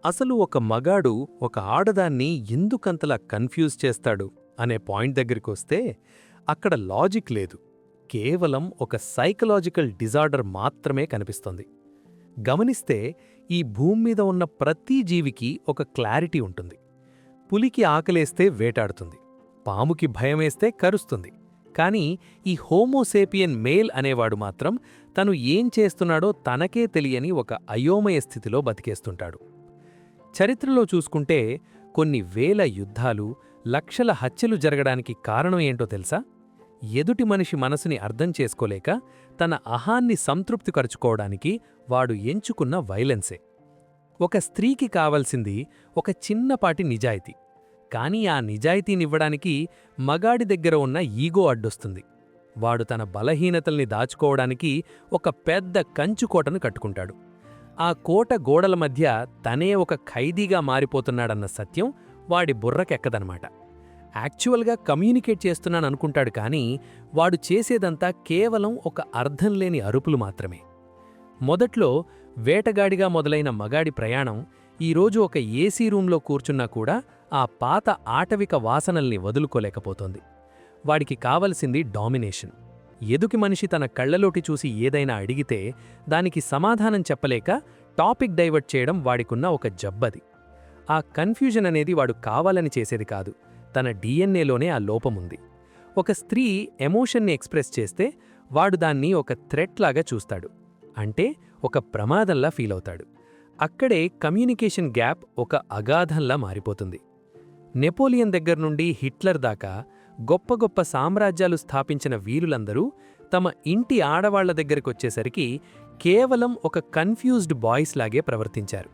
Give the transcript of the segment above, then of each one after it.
అసలు ఒక మగాడు ఒక ఆడదాన్ని ఎందుకంతలా కన్ఫ్యూజ్ చేస్తాడు అనే పాయింట్ దగ్గరికొస్తే అక్కడ లాజిక్ లేదు. కేవలం ఒక సైకలాజికల్ డిజార్డర్ మాత్రమే కనిపిస్తోంది. గమనిస్తే ఈ భూమ్మీద ఉన్న ప్రతి జీవికి ఒక క్లారిటీ ఉంటుంది. పులికి ఆకలేస్తే వేటాడుతుంది, పాముకి భయమేస్తే కరుస్తుంది. కానీ ఈ హోమోసేపియన్ మేల్ అనేవాడు మాత్రం తను ఏం చేస్తున్నాడో తనకే తెలియని ఒక అయోమయ స్థితిలో బతికేస్తుంటాడు. చరిత్రలో చూసుకుంటే కొన్ని వేల యుద్ధాలు, లక్షల హత్యలు జరగడానికి కారణం ఏంటో తెలుసా? ఎదుటి మనిషి మనసుని అర్థం చేసుకోలేక తన అహాన్ని సంతృప్తిపరుచుకోవడానికి వాడు ఎంచుకున్న వైలెన్సే. ఒక స్త్రీకి కావలసింది ఒక చిన్నపాటి నిజాయితీ. కానీ ఆ నిజాయితీనివ్వడానికి మగాడి దగ్గర ఉన్న ఈగో అడ్డొస్తుంది. వాడు తన బలహీనతల్ని దాచుకోవడానికి ఒక పెద్ద కంచుకోటను కట్టుకుంటాడు. ఆ కోట గోడల మధ్య తనే ఒక ఖైదీగా మారిపోతున్నాడన్న సత్యం వాడి బుర్రకెక్కదనమాట. యాక్చువల్గా కమ్యూనికేట్ చేస్తున్నాననుకుంటాడు, కానీ వాడు చేసేదంతా కేవలం ఒక అర్థంలేని అరుపులు మాత్రమే. మొదట్లో వేటగాడిగా మొదలైన మగాడి ప్రయాణం ఈరోజు ఒక ఏసీ రూంలో కూర్చున్నా కూడా ఆ పాత ఆటవిక వాసనల్ని వదులుకోలేకపోతోంది. వాడికి కావలసింది డామినేషన్. ఎదుటి మనిషి తన కళ్లలోటి చూసి ఏదైనా అడిగితే దానికి సమాధానం చెప్పలేక టాపిక్ డైవర్ట్ చేయడం వాడికున్న ఒక జబ్బది. ఆ కన్ఫ్యూజన్ అనేది వాడు కావాలని చేసేది కాదు, తన డిఎన్ఏలోనే ఆ లోపముంది. ఒక స్త్రీ ఎమోషన్ని ఎక్స్ప్రెస్ చేస్తే వాడు దాన్ని ఒక థ్రెట్ లాగా చూస్తాడు, అంటే ఒక ప్రమాదంలా ఫీలవుతాడు. అక్కడే కమ్యూనికేషన్ గ్యాప్ ఒక అగాధంలా మారిపోతుంది. నెపోలియన్ దగ్గర్నుండి హిట్లర్ దాకా గొప్ప గొప్ప సామ్రాజ్యాలు స్థాపించిన వీరులందరూ తమ ఇంటి ఆడవాళ్ల దగ్గరకొచ్చేసరికి కేవలం ఒక కన్ఫ్యూజ్డ్ బాయ్స్ లాగే ప్రవర్తించారు.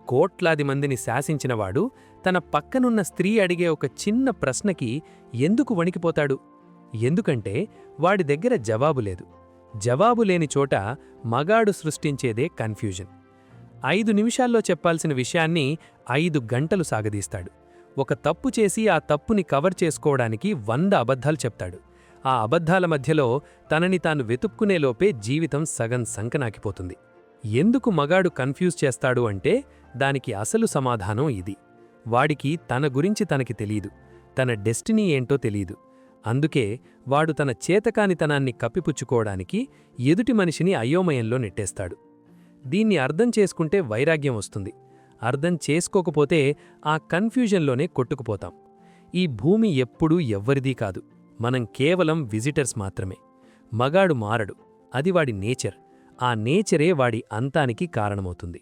కోట్లాది మందిని శాసించినవాడు తన పక్కనున్న స్త్రీ అడిగే ఒక చిన్న ప్రశ్నకి ఎందుకు వణికిపోతాడు? ఎందుకంటే వాడి దగ్గర జవాబు లేదు. జవాబు లేని చోట మగాడు సృష్టించేదే కన్ఫ్యూజన్. 5 నిమిషాల్లో చెప్పాల్సిన విషయాన్ని 5 గంటలు సాగదీస్తాడు. ఒక తప్పు చేసి ఆ తప్పుని కవర్ చేసుకోవడానికి 100 అబద్ధాలు చెప్తాడు. ఆ అబద్ధాల మధ్యలో తనని తాను వెతుక్కునేలోపే జీవితం సగం సంకనాకిపోతుంది. ఎందుకు మగాడు కన్ఫ్యూజ్ చేస్తాడు అంటే దానికి అసలు సమాధానం ఇది. వాడికి తన గురించి తనకి తెలీదు, తన డెస్టినీ ఏంటో తెలీదు. అందుకే వాడు తన చేతకానితనాన్ని కప్పిపుచ్చుకోవడానికి ఎదుటి మనిషిని అయోమయంలో నెట్టేస్తాడు. దీన్ని అర్థం చేసుకుంటే వైరాగ్యం వస్తుంది. అర్థం చేసుకోకపోతే ఆ కన్ఫ్యూజన్లోనే కొట్టుకుపోతాం. ఈ భూమి ఎప్పుడూ ఎవ్వరిదీ కాదు, మనం కేవలం విజిటర్స్ మాత్రమే. మగాడు మారడు, అది వాడి నేచర్. ఆ నేచరే వాడి అంతానికి కారణమవుతుంది.